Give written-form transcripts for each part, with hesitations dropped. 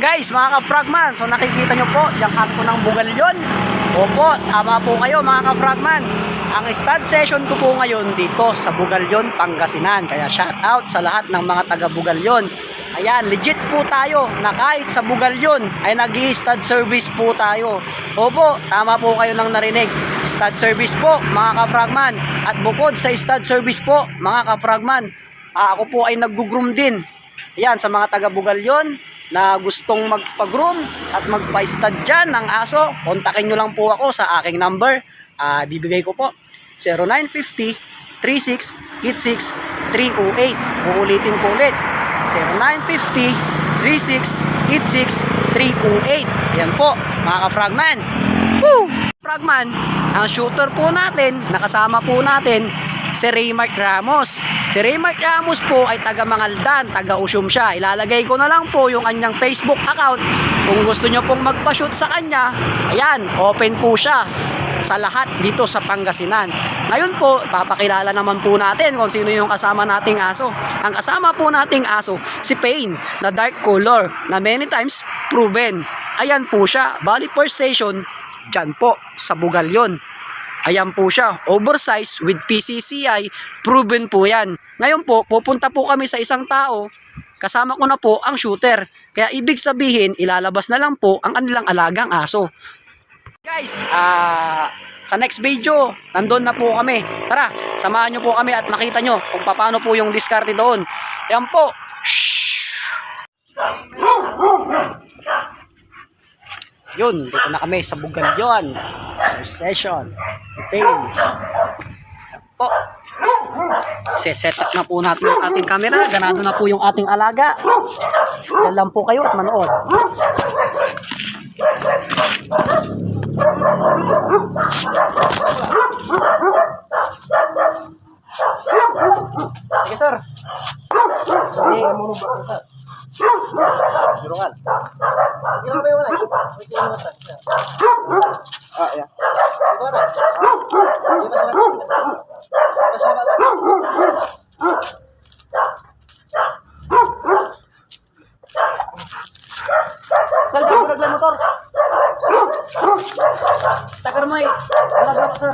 guys, mga ka-frogman. So nakikita nyo po, yung kanto ng Bugalyon. Opo, tama po kayo mga ka-frogman. Ang stud session ko po ngayon dito sa Bugalyon, Pangasinan. Kaya shout out sa lahat ng mga taga Bugalyon. Ayan, legit po tayo na kahit sa Bugalyon ay nag-i-stud service po tayo. Opo, tama po kayo nang narinig. Stud service po mga ka-frogman. At bukod sa stud service po mga ka-frogman, ako po ay nag-groom din. Ayan, sa mga taga Bugalyon na gustong magpa-groom at magpa-stud dyan ng aso, kontakin nyo lang po ako sa aking number. Bibigay ko po 0950-3686-308. Uulitin ko ulit 0950-3686-308. Ayan po mga ka-frogman. Woo! Frogman, ang shooter po natin, nakasama po natin si Raymark Ramos. Si Raymark Ramos po ay taga Mangaldan, taga Usyum siya. Ilalagay ko na lang po yung kanyang Facebook account. Kung gusto nyo pong magpa-shoot sa kanya, ayan, open po siya sa lahat dito sa Pangasinan. Ngayon po, papakilala naman po natin kung sino yung kasama nating aso. Ang kasama po nating aso, si Pain, na dark color, na many times proven. Ayan po siya, bali first session, dyan po sa Bugalyon. Ayan po siya, oversize with PCCI, proven po yan. Ngayon po, pupunta po kami sa isang tao, kasama ko na po ang shooter. Kaya ibig sabihin, ilalabas na lang po ang kanilang alagang aso. Guys, sa next video, nandun na po kami. Tara, samahan nyo po kami at makita nyo kung paano po yung diskarte doon. Ayan po. Yun, dito na kami sa Bugalyon. Session. Pain. Po. Set up na po natin yung ating camera. Ganado na po yung ating alaga. Yan lang po kayo at manood. Sige sir. Sige. Jurungan. Gimana ba yun? Ya. Sir, jangan naglang motor. Takar mo eh. Wala ba sir?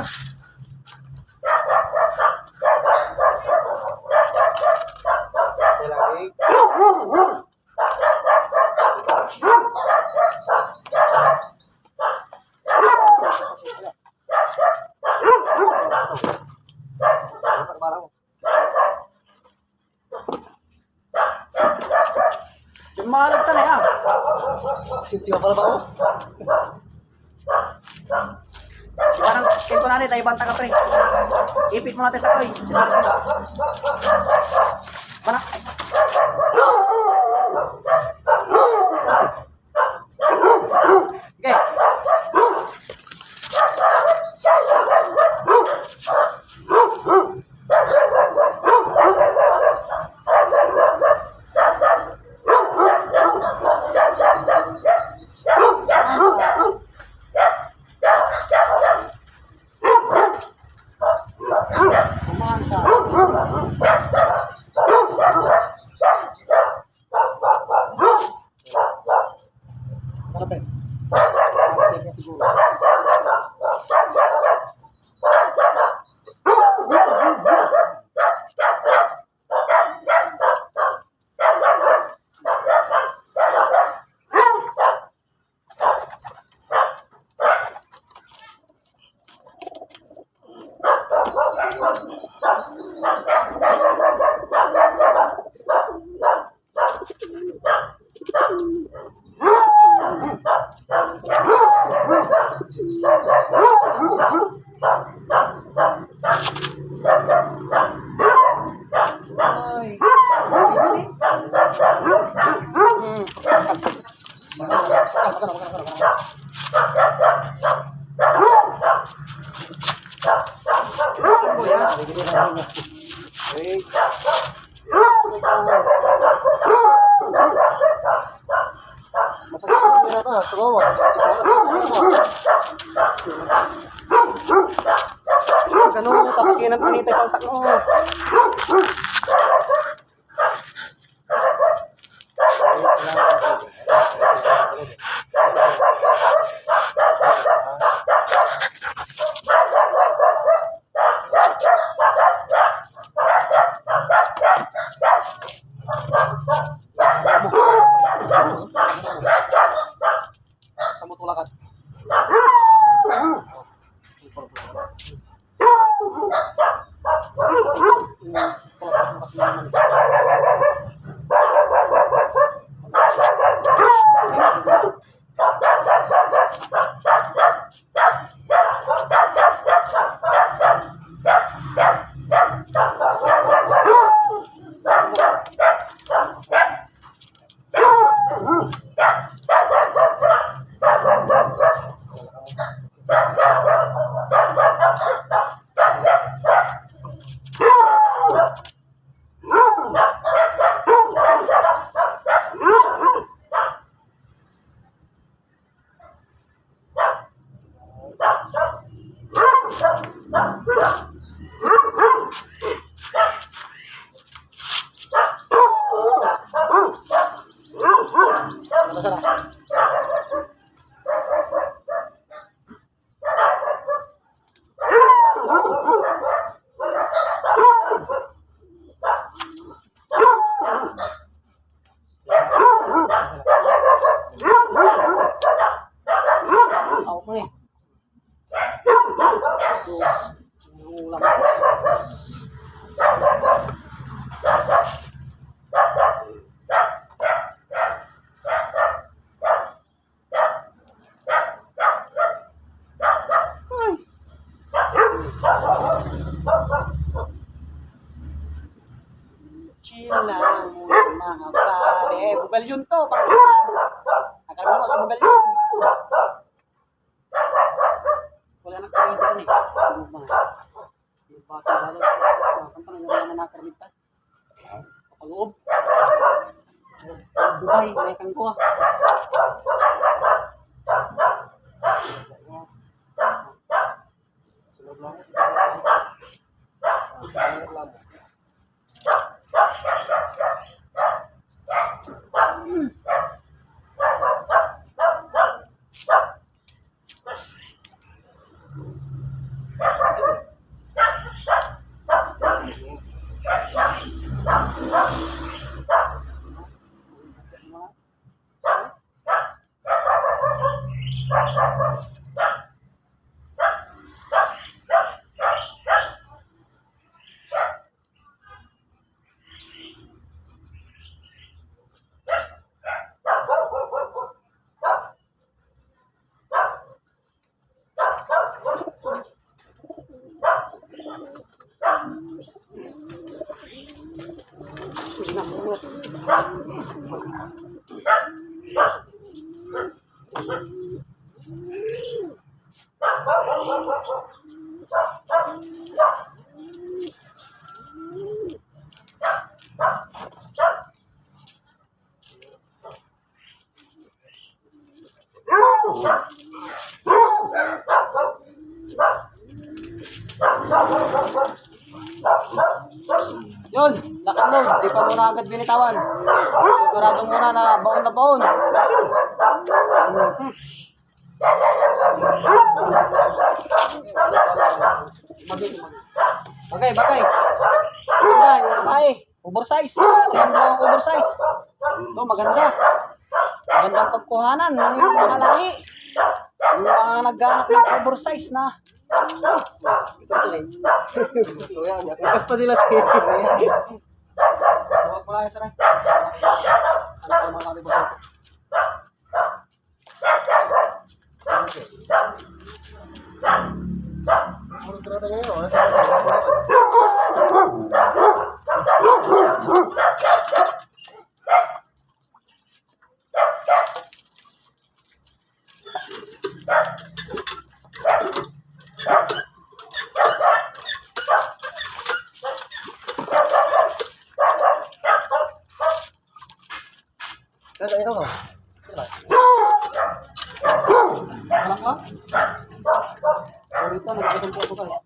Malag ka na ya. Sisiwa pala ba ako? Parang kaya ko natin tayo banta ka pre. Ipit mo natin sa koy. Mana? Okay. Ganun, tapakinan pa nito yung takno. Chill lang muna mga pare. Bugal yun to. Pagkakas. Akala mo sa bugal yun. Wala nang kawin doon eh. Ano ba? Ano ba sa balat? Kung pa nang nakaralitan. Kapag-oob. Dubai, may kang kuha. Yun, lakad load. Di pa muna agad binitawan. Sigurado muna na baon na baon. Bagay, bagay. Maganda, yung babae. Oversize. Siyang dalawang oversize. Ito, maganda. Magandang pagkuhanan ng mga lahi. Yung mga nagganap ng oversize na. Basta nila sa Huwag mo lang yung saray. Alam ko mga kalibutan. Ito mo. Alam ka? Dito, nagkakampo ako kayo.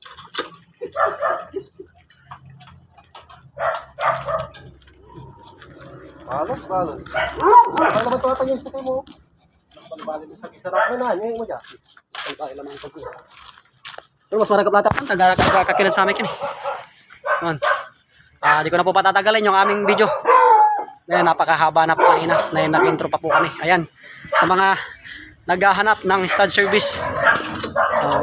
Palo. Ano naman ito ata yung sakay mo? Sarap mo na, yung mo dyan. Ay, ba, ilang mga pagkuha. Pero mas maragap natin. Tagakakilan sa amin kin eh. Di ko na po patatagalin yung aming video. Ayan, napakahaba na po kanina. Nag-intro pa po kami. Ayan, sa mga naghahanap ng stud service.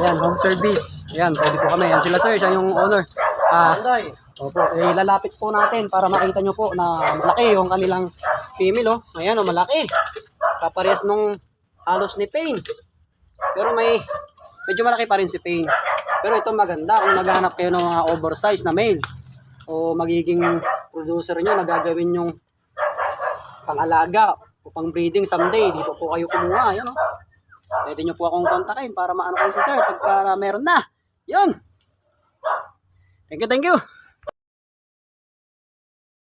Ayan, home service. Ayan, pwede po kami. Ayan sila sir, siya yung owner. Anday. Opo, lalapit po natin para makita nyo po na malaki yung kanilang female, oh. Ayan, oh, malaki. Kaparehas nung halos ni Pain. Pero medyo malaki pa rin si Pain. Pero ito maganda kung naghahanap kayo ng mga oversize na male o magiging producer nyo na gagawin yung pang-alaga o pang-breeding someday. Dito po kayo kumuha. Ayan, oh. Pwede nyo po akong kontakin para maano kayo si sir pagka meron na. Yun. Thank you, thank you.